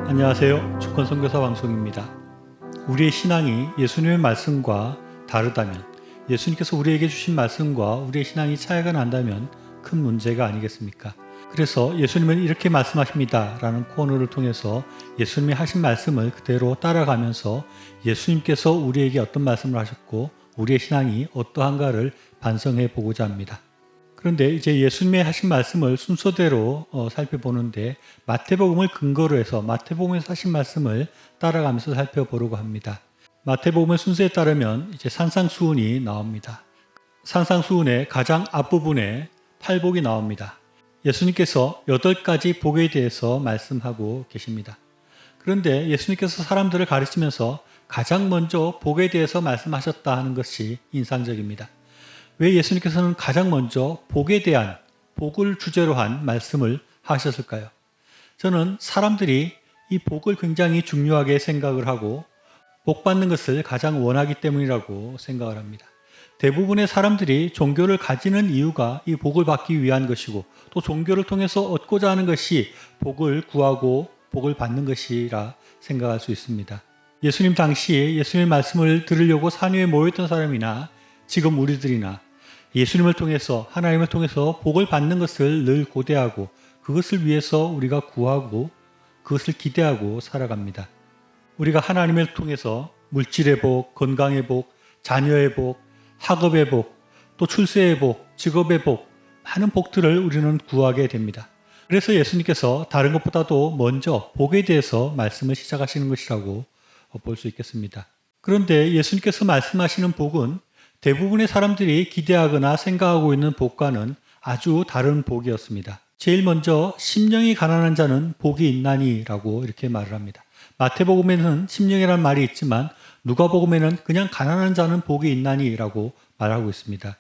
안녕하세요. 주권선교사 방송입니다. 우리의 신앙이 예수님의 말씀과 다르다면, 예수님께서 우리에게 주신 말씀과 우리의 신앙이 차이가 난다면 큰 문제가 아니겠습니까? 그래서 예수님은 이렇게 말씀하십니다 라는 코너를 통해서 예수님이 하신 말씀을 그대로 따라가면서 예수님께서 우리에게 어떤 말씀을 하셨고 우리의 신앙이 어떠한가를 반성해 보고자 합니다. 그런데 이제 예수님의 하신 말씀을 순서대로 살펴보는데 마태복음을 근거로 해서 마태복음에서 하신 말씀을 따라가면서 살펴보려고 합니다. 마태복음의 순서에 따르면 이제 산상수훈이 나옵니다. 산상수훈의 가장 앞부분에 팔복이 나옵니다. 예수님께서 8가지 복에 대해서 말씀하고 계십니다. 그런데 예수님께서 사람들을 가르치면서 가장 먼저 복에 대해서 말씀하셨다 하는 것이 인상적입니다. 왜 예수님께서는 가장 먼저 복에 대한, 복을 주제로 한 말씀을 하셨을까요? 저는 사람들이 이 복을 굉장히 중요하게 생각을 하고 복 받는 것을 가장 원하기 때문이라고 생각을 합니다. 대부분의 사람들이 종교를 가지는 이유가 이 복을 받기 위한 것이고 또 종교를 통해서 얻고자 하는 것이 복을 구하고 복을 받는 것이라 생각할 수 있습니다. 예수님 당시에 예수님의 말씀을 들으려고 산 위에 모였던 사람이나 지금 우리들이나 예수님을 통해서 하나님을 통해서 복을 받는 것을 늘 고대하고 그것을 위해서 우리가 구하고 그것을 기대하고 살아갑니다. 우리가 하나님을 통해서 물질의 복, 건강의 복, 자녀의 복, 학업의 복, 또 출세의 복, 직업의 복, 많은 복들을 우리는 구하게 됩니다. 그래서 예수님께서 다른 것보다도 먼저 복에 대해서 말씀을 시작하시는 것이라고 볼 수 있겠습니다. 그런데 예수님께서 말씀하시는 복은 대부분의 사람들이 기대하거나 생각하고 있는 복과는 아주 다른 복이었습니다. 제일 먼저 심령이 가난한 자는 복이 있나니라고 이렇게 말을 합니다. 마태복음에는 심령이라는 말이 있지만 누가복음에는 그냥 가난한 자는 복이 있나니라고 말하고 있습니다.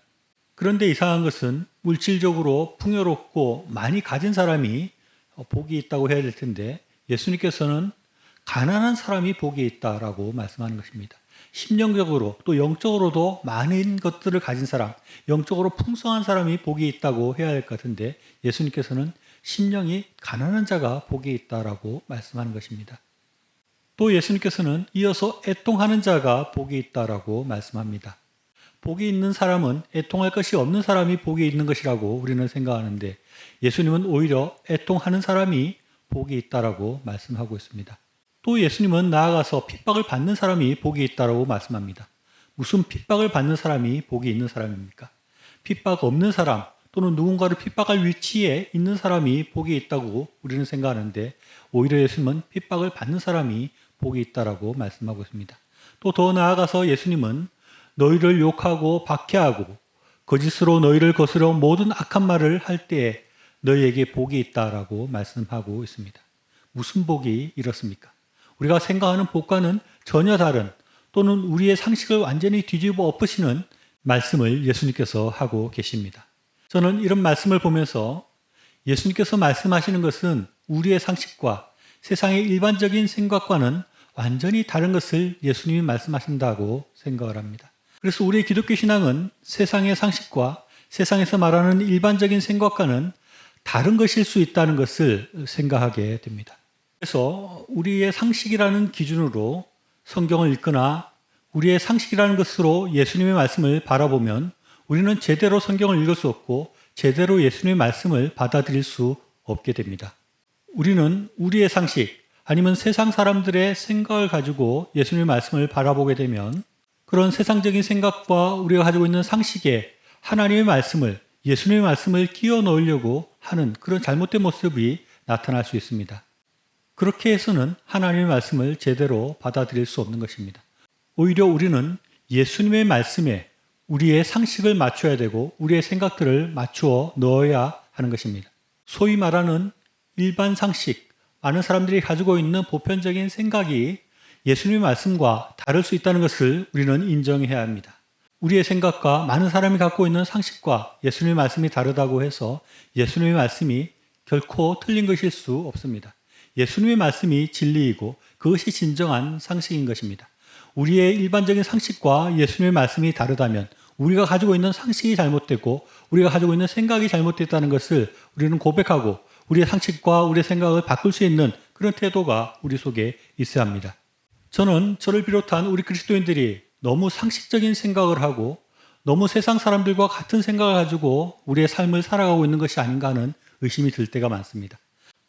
그런데 이상한 것은 물질적으로 풍요롭고 많이 가진 사람이 복이 있다고 해야 될 텐데 예수님께서는 가난한 사람이 복이 있다라고 말씀하는 것입니다. 심령적으로 또 영적으로도 많은 것들을 가진 사람, 영적으로 풍성한 사람이 복이 있다고 해야 할 것 같은데 예수님께서는 심령이 가난한 자가 복이 있다라고 말씀하는 것입니다. 또 예수님께서는 이어서 애통하는 자가 복이 있다라고 말씀합니다. 복이 있는 사람은 애통할 것이 없는 사람이 복이 있는 것이라고 우리는 생각하는데 예수님은 오히려 애통하는 사람이 복이 있다라고 말씀하고 있습니다. 또 예수님은 나아가서 핍박을 받는 사람이 복이 있다고 말씀합니다. 무슨 핍박을 받는 사람이 복이 있는 사람입니까? 핍박 없는 사람 또는 누군가를 핍박할 위치에 있는 사람이 복이 있다고 우리는 생각하는데 오히려 예수님은 핍박을 받는 사람이 복이 있다고 말씀하고 있습니다. 또 더 나아가서 예수님은 너희를 욕하고 박해하고 거짓으로 너희를 거스려 모든 악한 말을 할 때에 너희에게 복이 있다라고 말씀하고 있습니다. 무슨 복이 이렇습니까? 우리가 생각하는 복과는 전혀 다른 또는 우리의 상식을 완전히 뒤집어 엎으시는 말씀을 예수님께서 하고 계십니다. 저는 이런 말씀을 보면서 예수님께서 말씀하시는 것은 우리의 상식과 세상의 일반적인 생각과는 완전히 다른 것을 예수님이 말씀하신다고 생각을 합니다. 그래서 우리의 기독교 신앙은 세상의 상식과 세상에서 말하는 일반적인 생각과는 다른 것일 수 있다는 것을 생각하게 됩니다. 그래서 우리의 상식이라는 기준으로 성경을 읽거나 우리의 상식이라는 것으로 예수님의 말씀을 바라보면 우리는 제대로 성경을 읽을 수 없고 제대로 예수님의 말씀을 받아들일 수 없게 됩니다. 우리는 우리의 상식 아니면 세상 사람들의 생각을 가지고 예수님의 말씀을 바라보게 되면 그런 세상적인 생각과 우리가 가지고 있는 상식에 하나님의 말씀을, 예수님의 말씀을 끼워 넣으려고 하는 그런 잘못된 모습이 나타날 수 있습니다. 그렇게 해서는 하나님의 말씀을 제대로 받아들일 수 없는 것입니다. 오히려 우리는 예수님의 말씀에 우리의 상식을 맞춰야 되고 우리의 생각들을 맞추어 넣어야 하는 것입니다. 소위 말하는 일반 상식, 많은 사람들이 가지고 있는 보편적인 생각이 예수님의 말씀과 다를 수 있다는 것을 우리는 인정해야 합니다. 우리의 생각과 많은 사람이 갖고 있는 상식과 예수님의 말씀이 다르다고 해서 예수님의 말씀이 결코 틀린 것일 수 없습니다. 예수님의 말씀이 진리이고 그것이 진정한 상식인 것입니다. 우리의 일반적인 상식과 예수님의 말씀이 다르다면 우리가 가지고 있는 상식이 잘못되고 우리가 가지고 있는 생각이 잘못됐다는 것을 우리는 고백하고 우리의 상식과 우리의 생각을 바꿀 수 있는 그런 태도가 우리 속에 있어야 합니다. 저는 저를 비롯한 우리 그리스도인들이 너무 상식적인 생각을 하고 너무 세상 사람들과 같은 생각을 가지고 우리의 삶을 살아가고 있는 것이 아닌가 하는 의심이 들 때가 많습니다.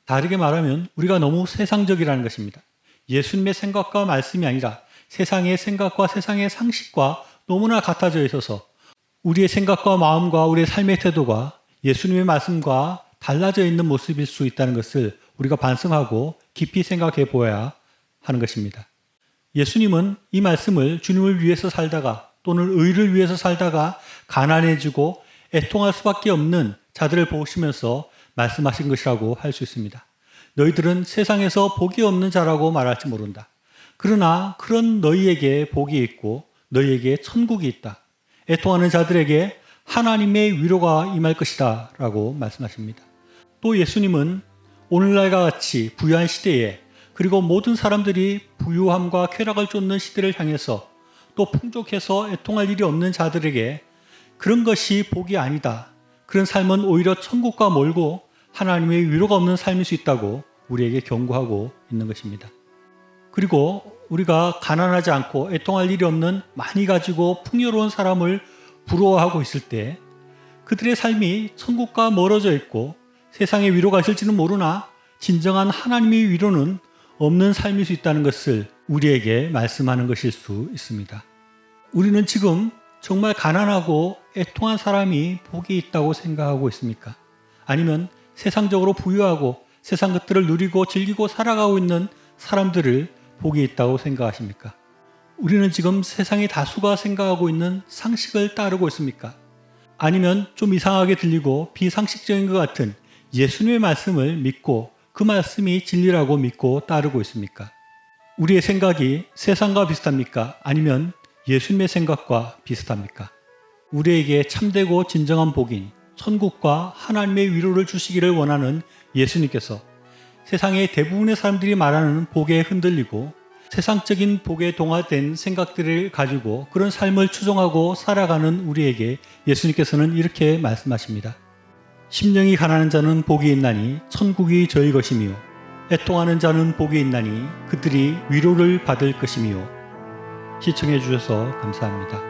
다르게 말하면 우리가 너무 세상적이라는 것입니다. 예수님의 생각과 말씀이 아니라 세상의 생각과 세상의 상식과 너무나 같아져 있어서 우리의 생각과 마음과 우리의 삶의 태도가 예수님의 말씀과 달라져 있는 모습일 수 있다는 것을 우리가 반성하고 깊이 생각해 보아야 하는 것입니다. 예수님은 이 말씀을 주님을 위해서 살다가 또는 의를 위해서 살다가 가난해지고 애통할 수밖에 없는 자들을 보시면서 말씀하신 것이라고 할 수 있습니다. 너희들은 세상에서 복이 없는 자라고 말할지 모른다. 그러나 그런 너희에게 복이 있고 너희에게 천국이 있다. 애통하는 자들에게 하나님의 위로가 임할 것이다 라고 말씀하십니다. 또 예수님은 오늘날과 같이 부유한 시대에 그리고 모든 사람들이 부유함과 쾌락을 쫓는 시대를 향해서 또 풍족해서 애통할 일이 없는 자들에게 그런 것이 복이 아니다. 그런 삶은 오히려 천국과 멀고 하나님의 위로가 없는 삶일 수 있다고 우리에게 경고하고 있는 것입니다. 그리고 우리가 가난하지 않고 애통할 일이 없는 많이 가지고 풍요로운 사람을 부러워하고 있을 때 그들의 삶이 천국과 멀어져 있고 세상에 위로가 있을지는 모르나 진정한 하나님의 위로는 없는 삶일 수 있다는 것을 우리에게 말씀하는 것일 수 있습니다. 우리는 지금 정말 가난하고 애통한 사람이 복이 있다고 생각하고 있습니까? 아니면 세상적으로 부유하고 세상 것들을 누리고 즐기고 살아가고 있는 사람들을 복이 있다고 생각하십니까? 우리는 지금 세상의 다수가 생각하고 있는 상식을 따르고 있습니까? 아니면 좀 이상하게 들리고 비상식적인 것 같은 예수님의 말씀을 믿고 그 말씀이 진리라고 믿고 따르고 있습니까? 우리의 생각이 세상과 비슷합니까? 아니면 예수님의 생각과 비슷합니까? 우리에게 참되고 진정한 복인 천국과 하나님의 위로를 주시기를 원하는 예수님께서 세상의 대부분의 사람들이 말하는 복에 흔들리고 세상적인 복에 동화된 생각들을 가지고 그런 삶을 추종하고 살아가는 우리에게 예수님께서는 이렇게 말씀하십니다. 심령이 가난한 자는 복이 있나니 천국이 저희 것이며 애통하는 자는 복이 있나니 그들이 위로를 받을 것이며. 시청해 주셔서 감사합니다.